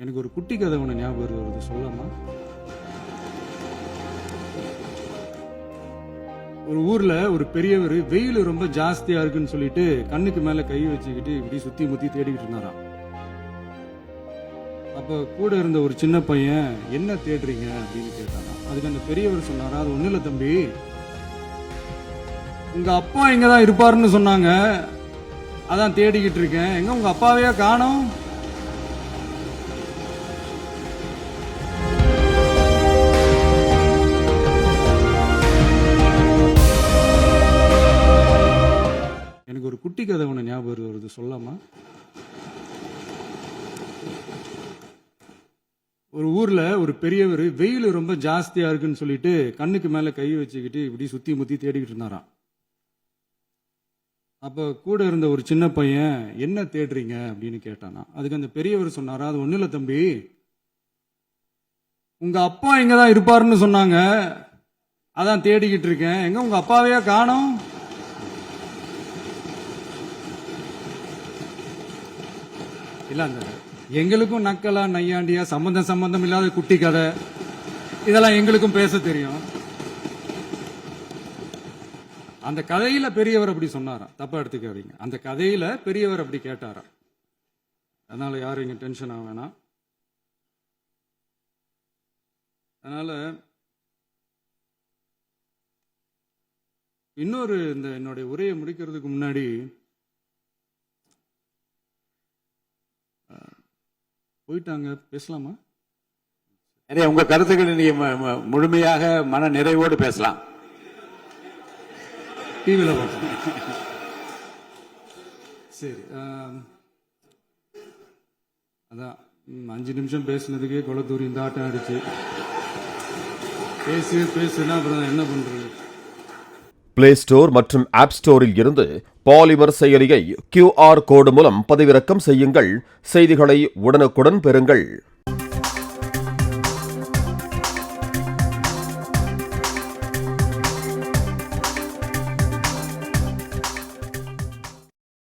எனக்கு ஒரு குட்டி கதை ஒன்று ஞாபகம் வருது, சொல்லலாமா? ஒரு ஊர்ல ஒரு பெரியவர் வெயில் ரொம்ப ஜாஸ்தியா இருக்குன்னு சொல்லிட்டு கண்ணுக்கு மேல கை வச்சுக்கிட்டு இப்படி சுத்தி முத்தி தேடிக்கிட்டு இருந்தாராம். அப்ப கூட இருந்த ஒரு சின்ன பையன், என்ன தேடுறீங்க அப்படின்னு கேட்டாராம். அதுக்கு அந்த பெரியவர் சொன்னாரா, அது ஒண்ணு இல்ல தம்பி, உங்க அப்பா இங்கதான் இருப்பாருன்னு சொன்னாங்க, அதான் தேடிக்கிட்டு இருக்கேன். எங்க உங்க அப்பாவையா காணோம்? எனக்கு ஒரு குட்டி கதை ஒன்று ஞாபகம் வருது, சொல்லலாமா? ஒரு ஊர்ல ஒரு பெரியவர் வெயில் ரொம்ப ஜாஸ்தியா இருக்குன்னு சொல்லிட்டு கண்ணுக்கு மேல கை வச்சுக்கிட்டு இப்படி சுத்தி முத்தி தேடிக்கிட்டு இருந்தாராம். அப்ப கூட இருந்த ஒரு சின்ன பையன், என்ன தேடுறீங்க அப்படின்னு கேட்டானா. அதுக்கு அந்த பெரியவர் சொன்னாரா, அது ஒண்ணு இல்ல தம்பி, உங்க அப்பா இங்கதான் இருப்பாருன்னு சொன்னாங்க, அதான் தேடிக்கிட்டு இருக்கேன். எங்க உங்க அப்பாவையா காணோம்? இல்ல, அந்த எங்களுக்கும் நக்கலா நையாண்டியா சம்பந்தம் இல்லாத குட்டி கதை இதெல்லாம் எங்களுக்கும் பேச தெரியும். அந்த கதையில பெரியவர் அப்படி சொன்னாராம், தப்பா எடுத்துக்காதீங்க. அந்த கதையில பெரியவர் அப்படி கேட்டாராம். அதனால யாரும் இங்க டென்ஷன் ஆக வேணாம். அதனால இன்னொரு, இந்த என்னுடைய உரையை முடிக்கிறதுக்கு முன்னாடி போயிட்டாங்க, பேசலாமா? நிறைய உங்க கருத்துக்களை நீங்க முழுமையாக மன நிறைவோடு பேசலாம். டிவியில் பார்த்தோம். சரி, அதான் 5 நிமிஷம் பேசுனதுக்கே கொளத்தூரி இந்த ஆட்டம் அடிச்சு பேசுனா அப்புறம் என்ன பண்றது? பிளே ஸ்டோர் மற்றும் ஆப் ஸ்டோரில் இருந்து பாலிமர் செயலியை QR கோடு மூலம் பதிவிறக்கம் செய்யுங்கள். செய்திகளை உடனுக்குடன் பெறுங்கள்.